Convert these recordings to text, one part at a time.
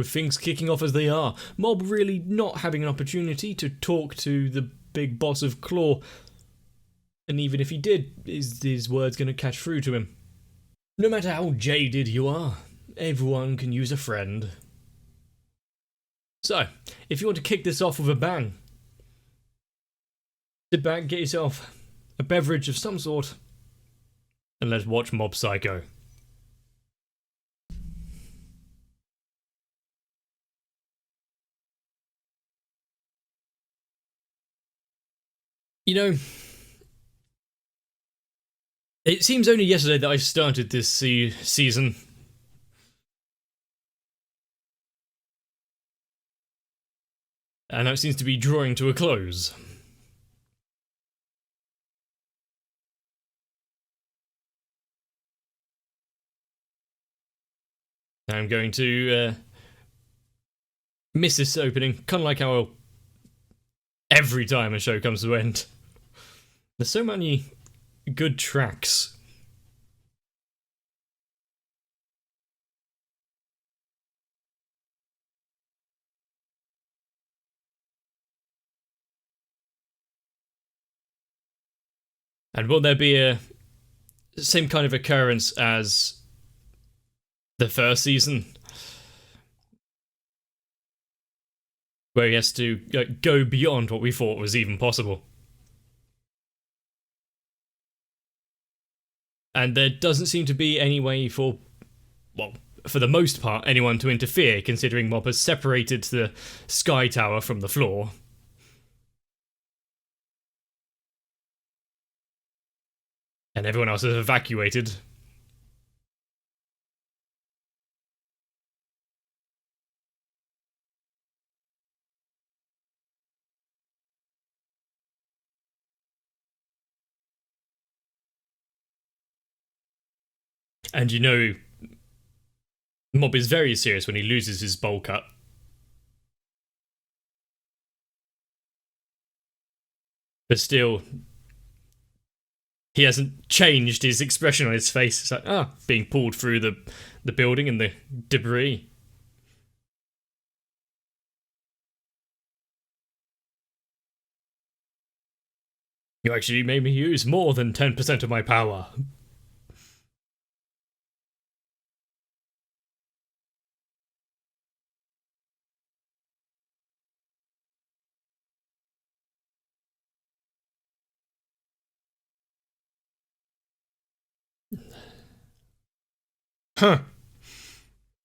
With things kicking off as they are, Mob really not having an opportunity to talk to the big boss of Claw. And even if he did, is his words going to catch through to him? No matter how jaded you are, everyone can use a friend. So, if you want to kick this off with a bang, sit back, get yourself a beverage of some sort, and let's watch Mob Psycho. You know, it seems only yesterday that I started this season. And now it seems to be drawing to a close. I'm going to miss this opening, kind of like how every time a show comes to an end. There's so many good tracks. And will there be a same kind of occurrence as the first season, where he has to go beyond what we thought was even possible? And there doesn't seem to be any way for, well, for the most part, anyone to interfere, considering Mob has separated the Sky Tower from the floor. And everyone else has evacuated. And you know, Mob is very serious when he loses his bowl cut. But still, he hasn't changed his expression on his face. It's like, being pulled through the building and the debris. You actually made me use more than 10% of my power. Huh.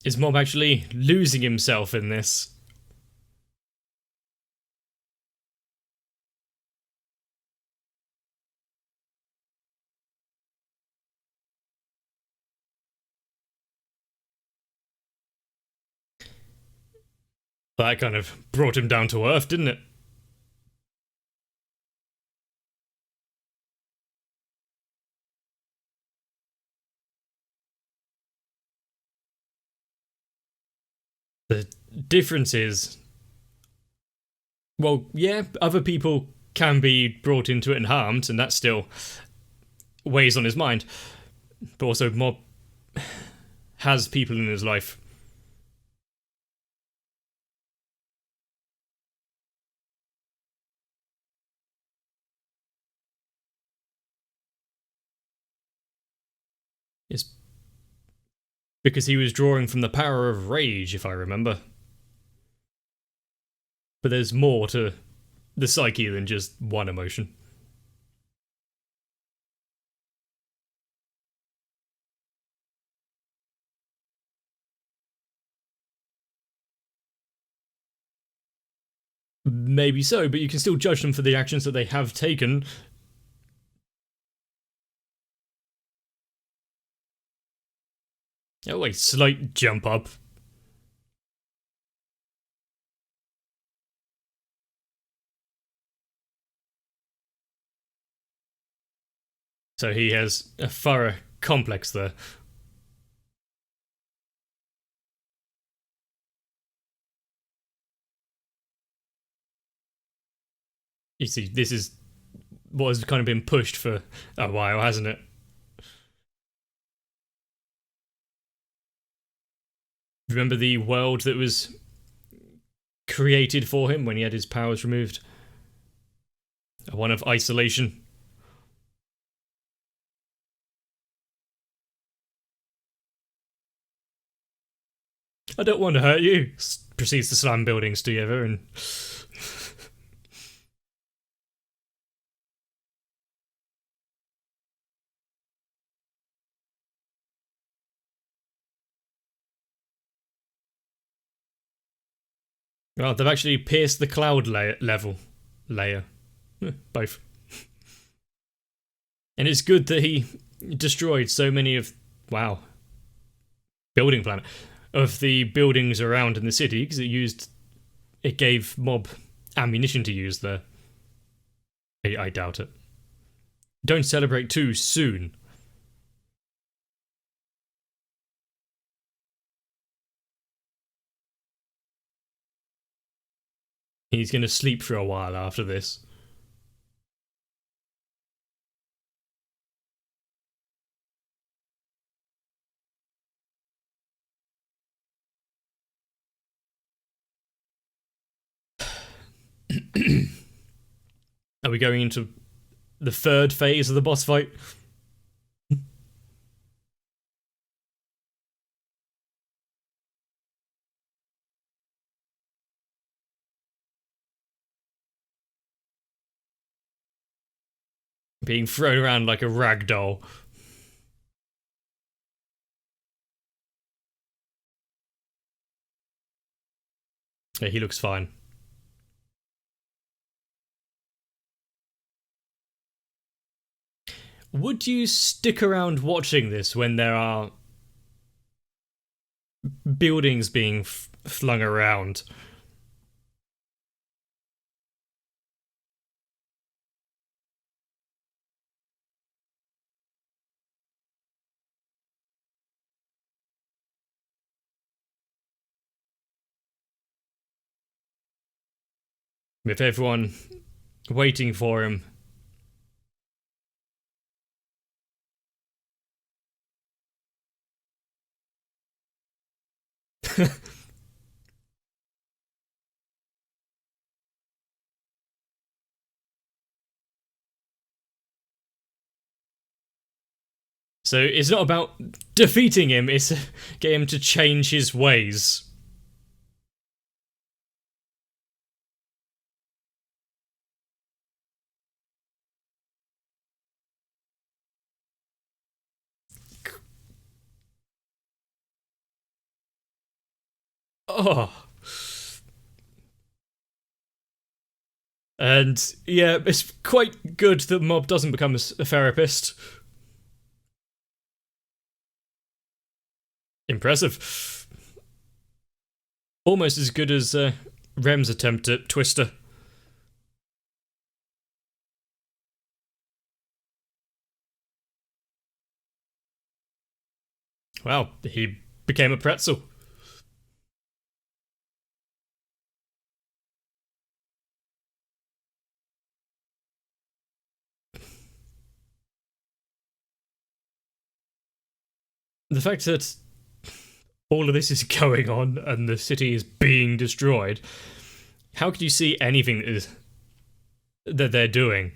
Is Mob actually losing himself in this? That kind of brought him down to earth, didn't it? The difference is, well, yeah, other people can be brought into it and harmed, and that still weighs on his mind. But also, Mob has people in his life. It's because he was drawing from the power of rage, if I remember. But there's more to the psyche than just one emotion. Maybe so, but you can still judge them for the actions that they have taken. Oh, a slight jump up. So he has a thorough complex there. You see, this is what has kind of been pushed for a while, hasn't it? Remember the world that was created for him when he had his powers removed? One of isolation. I don't want to hurt you. Proceeds to slam buildings together and. Well, they've actually pierced the cloud layer. Both. And it's good that he destroyed so many of. Wow. Building planet. Of the buildings around in the city, because it gave mob ammunition to use there. I doubt it. Don't celebrate too soon. He's going to sleep for a while after this. Are we going into the third phase of the boss fight? Being thrown around like a rag doll. Yeah, he looks fine. Would you stick around watching this when there are buildings being flung around? With everyone waiting for him. So it's not about defeating him, it's get him to change his ways. Oh. And yeah, it's quite good that Mob doesn't become a therapist. Impressive. Almost as good as Rem's attempt at Twister. Wow, he became a pretzel. The fact that all of this is going on and the city is being destroyed, how could you see anything that they're doing?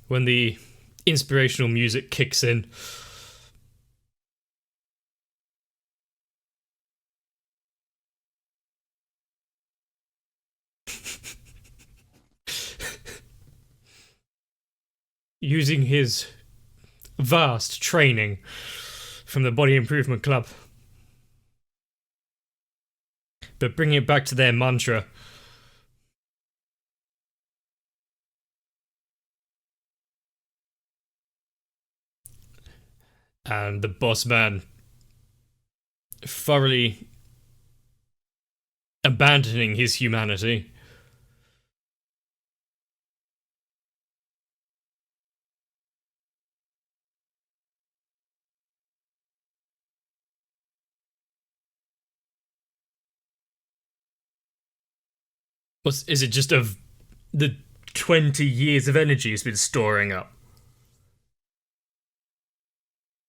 When the inspirational music kicks in. Using his vast training from the Body Improvement Club. But bringing it back to their mantra. And the boss man thoroughly abandoning his humanity. Is it just the 20 years of energy has been storing up.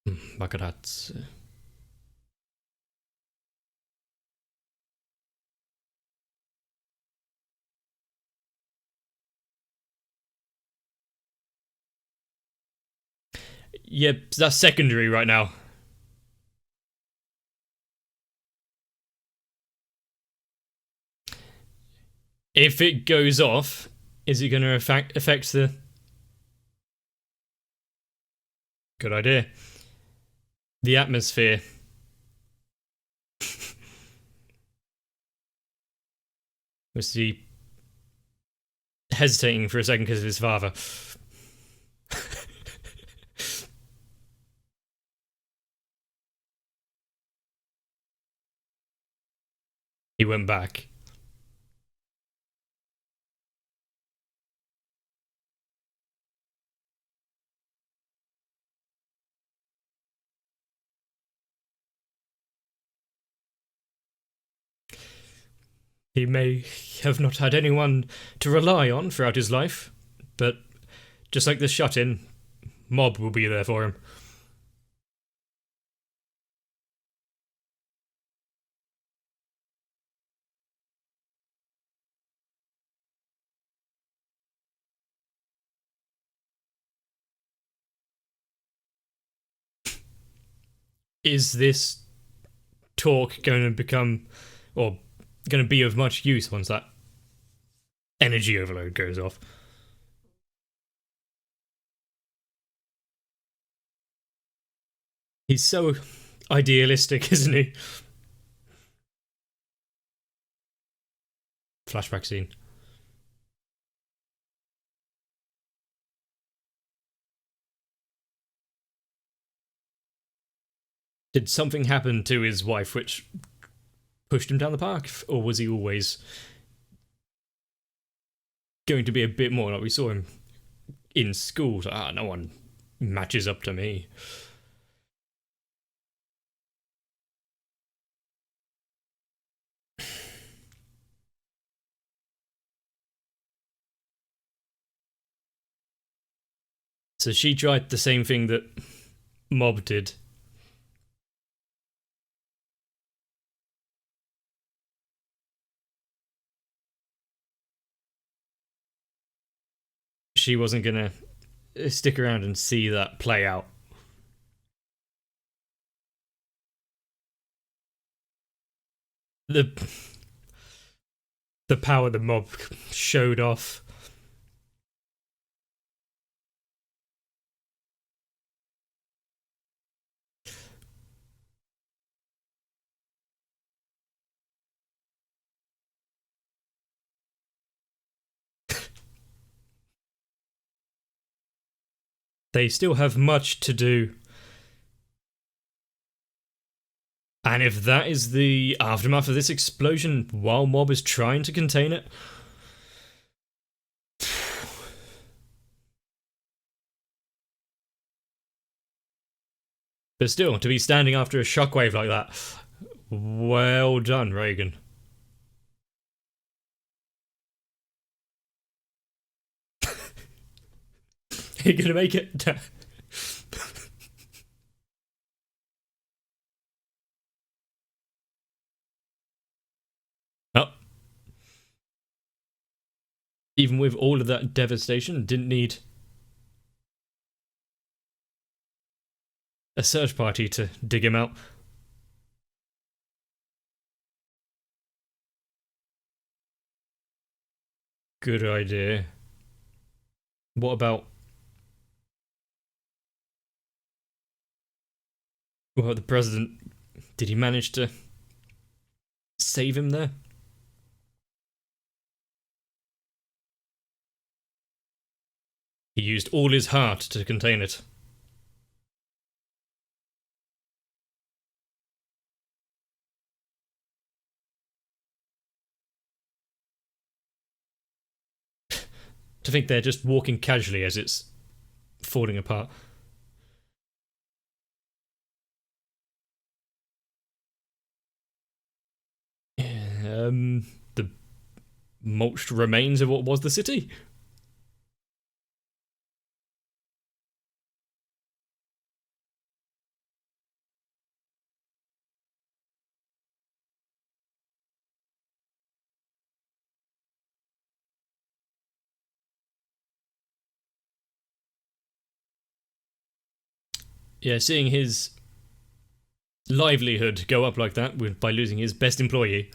Bakaratsu. Yep, that's secondary right now. If it goes off, is it going to affect the... Good idea. The atmosphere. Was he hesitating for a second because of his father? He went back. He may have not had anyone to rely on throughout his life, but just like the shut-in, Mob will be there for him. Is this talk going to become, or going to be of much use once that energy overload goes off? He's so idealistic, isn't he? Flashback scene. Did something happen to his wife which pushed him down the park, or was he always going to be a bit more like we saw him in school? So, no one matches up to me. So she tried the same thing that Mob did. She wasn't gonna stick around and see that play out. The the power the Mob showed off. They still have much to do. And if that is the aftermath of this explosion while Mob is trying to contain it, but still, to be standing after a shockwave like that, well done, Reagan. You're gonna make it. Oh, even with all of that devastation, didn't need a search party to dig him out. Good idea. What about the president? Did he manage to save him there? He used all his heart to contain it. To think they're just walking casually as it's falling apart. The mulched remains of what was the city. Yeah, seeing his livelihood go up like that by losing his best employee.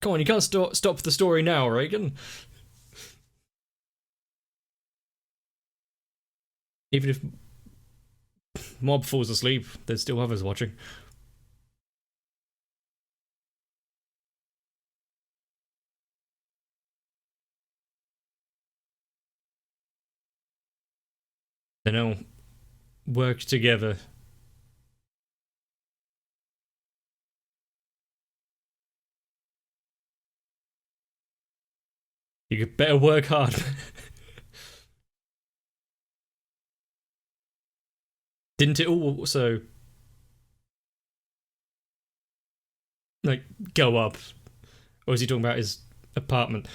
Come on, you can't stop the story now, Reagan. Even if Mob falls asleep, there's still others watching. They all work together. You could better work hard. Didn't it also like go up? Or was he talking about his apartment?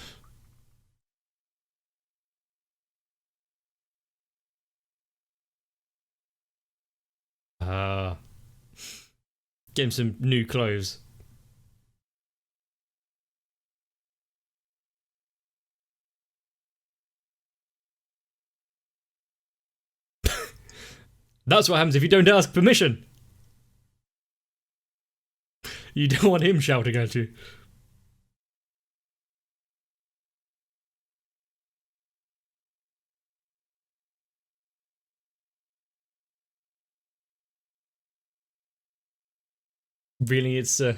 Ah, get him some new clothes. That's what happens if you don't ask permission. You don't want him shouting at you. Really, it's oh,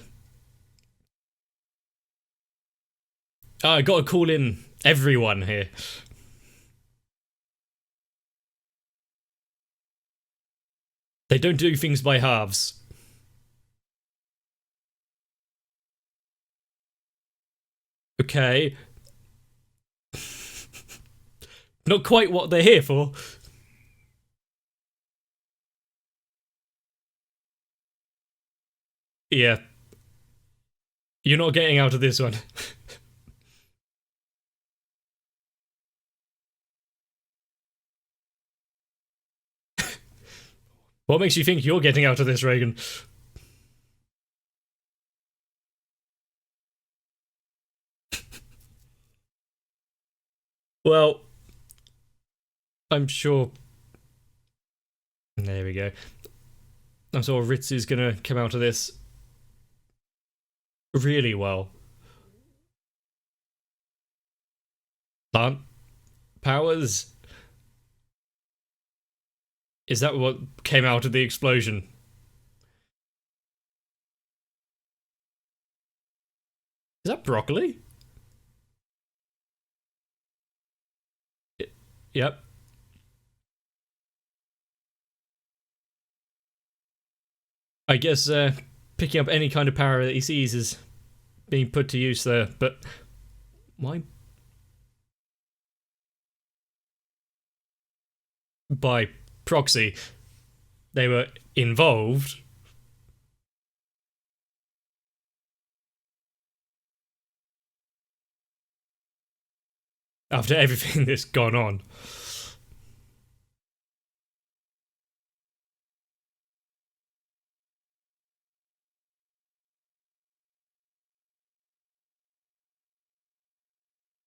I gotta call in everyone here. They don't do things by halves. Okay. Not quite what they're here for. Yeah. You're not getting out of this one. What makes you think you're getting out of this, Reagan? Well, I'm sure. There we go. I'm sure Ritz is gonna come out of this really well. Plant powers? Is that what came out of the explosion? Is that broccoli? Yep. I guess picking up any kind of power that he sees is being put to use there, but why? By proxy, they were involved. After everything that's gone on.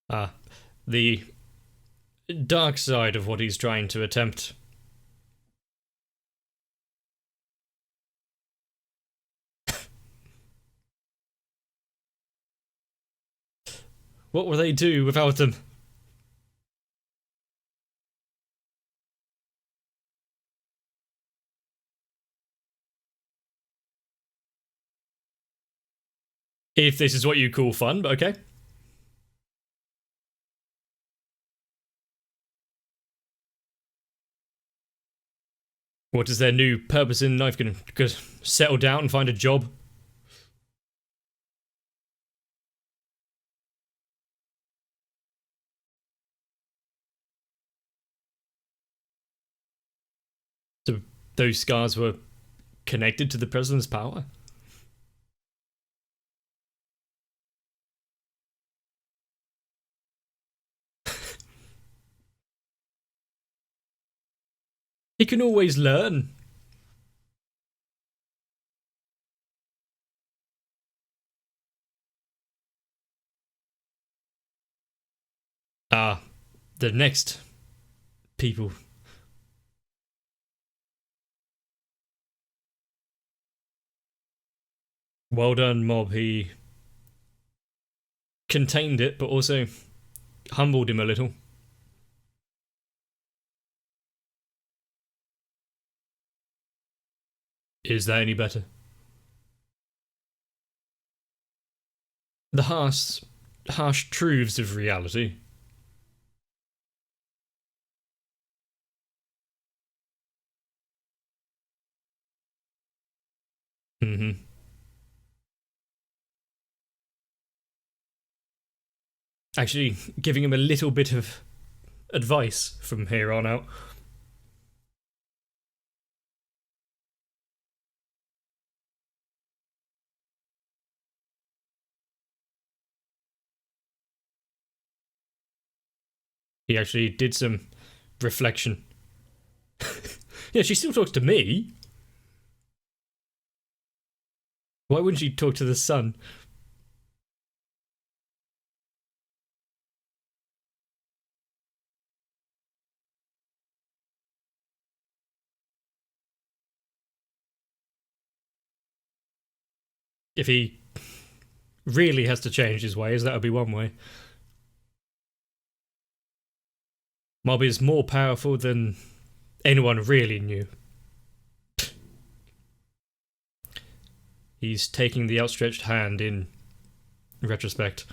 Ah, the dark side of what he's trying to attempt. What will they do without them? If this is what you call fun, but okay. What is their new purpose in life? Gonna settle down and find a job? So those scars were connected to the president's power? He can always learn. Ah, the next people. Well done, Mob. He contained it, but also humbled him a little. Is that any better? The harsh truths of reality. Mm-hmm. Actually, giving him a little bit of advice from here on out. He actually did some reflection. Yeah, she still talks to me. Why wouldn't she talk to the sun? If he really has to change his ways, that would be one way. Mob is more powerful than anyone really knew. He's taking the outstretched hand in retrospect.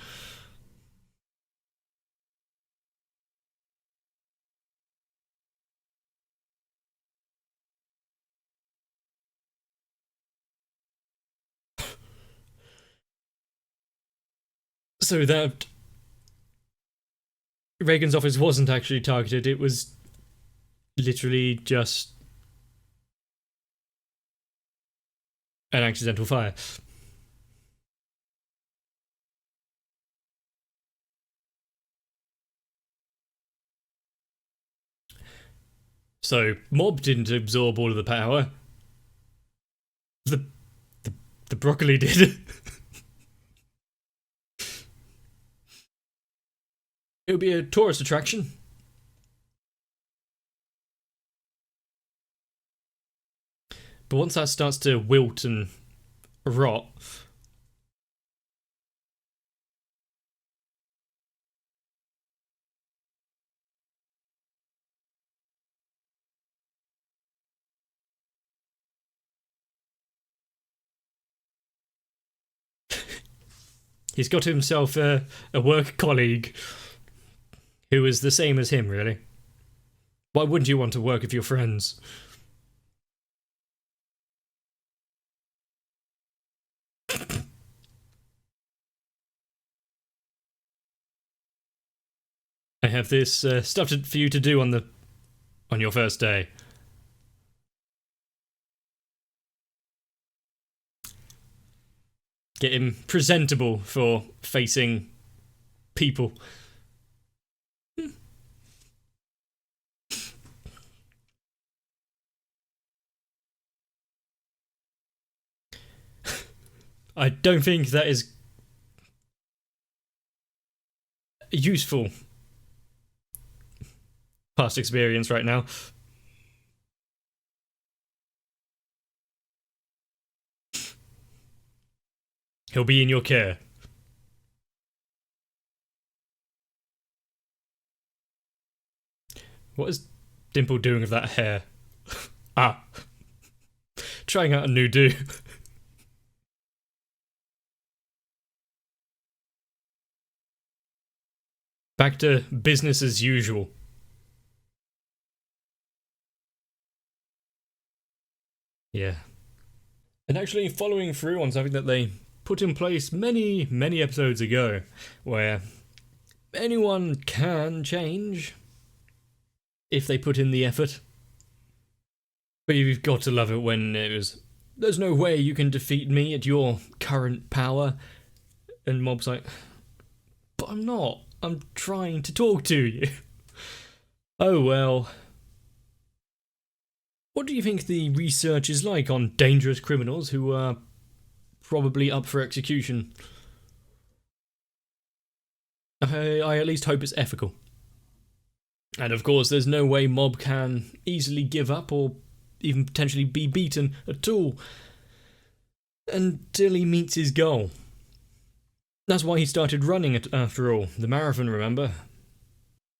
So that Reagan's office wasn't actually targeted, it was literally just an accidental fire. So Mob didn't absorb all of the power. The the, the broccoli did. It would be a tourist attraction. But once that starts to wilt and rot, he's got himself a work colleague who is the same as him, really. Why wouldn't you want to work with your friends? I have this stuff for you to do on your first day. Get him presentable for facing people. I don't think that is useful past experience right now. He'll be in your care. What is Dimple doing with that hair? Ah. Trying out a new do. Back to business as usual. Yeah. And actually following through on something that they put in place many, many episodes ago, where anyone can change if they put in the effort. But you've got to love it when it was, there's no way you can defeat me at your current power. And Mob's like, but I'm not. I'm trying to talk to you. Oh well. What do you think the research is like on dangerous criminals who are probably up for execution? I at least hope it's ethical. And of course, there's no way Mob can easily give up or even potentially be beaten at all until he meets his goal. That's why he started running it after all. The marathon, remember?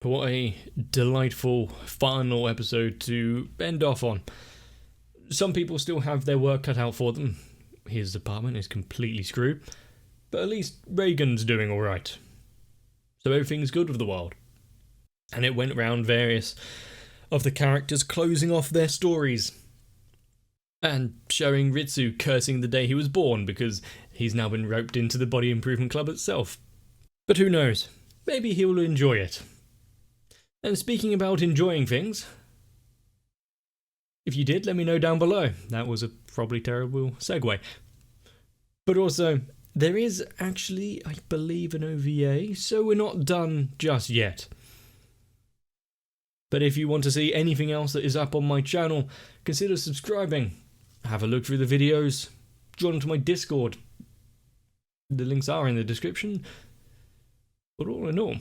But what a delightful final episode to end off on. Some people still have their work cut out for them. His apartment is completely screwed. But at least Reagan's doing alright. So everything's good with the world. And it went round various of the characters closing off their stories. And showing Ritsu cursing the day he was born because he's now been roped into the Body Improvement Club itself. But who knows? Maybe he will enjoy it. And speaking about enjoying things, if you did, let me know down below. That was a probably terrible segue. But also, there is actually, I believe, an OVA, so we're not done just yet. But if you want to see anything else that is up on my channel, consider subscribing. Have a look through the videos. Join onto my Discord. The links are in the description. But all in all,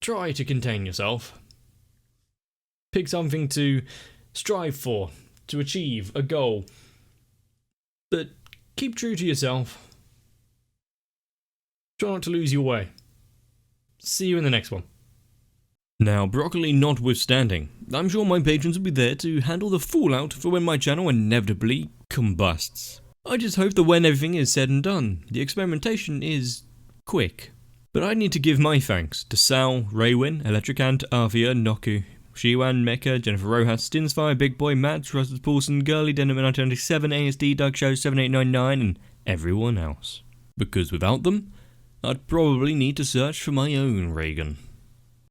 try to contain yourself. Pick something to strive for, to achieve a goal. But keep true to yourself. Try not to lose your way. See you in the next one. Now, broccoli notwithstanding, I'm sure my patrons will be there to handle the fallout for when my channel inevitably combusts. I just hope that when everything is said and done, the experimentation is quick. But I need to give my thanks to Sal, Raywin, Electricant, Arvia, Noku, Shiwan, Mecha, Jennifer Rojas, Stinsfire, Big Boy, Matt, Russell Paulson, Girly, Denim 1997, ASD, Doug Show 7899, and everyone else. Because without them, I'd probably need to search for my own Reagan.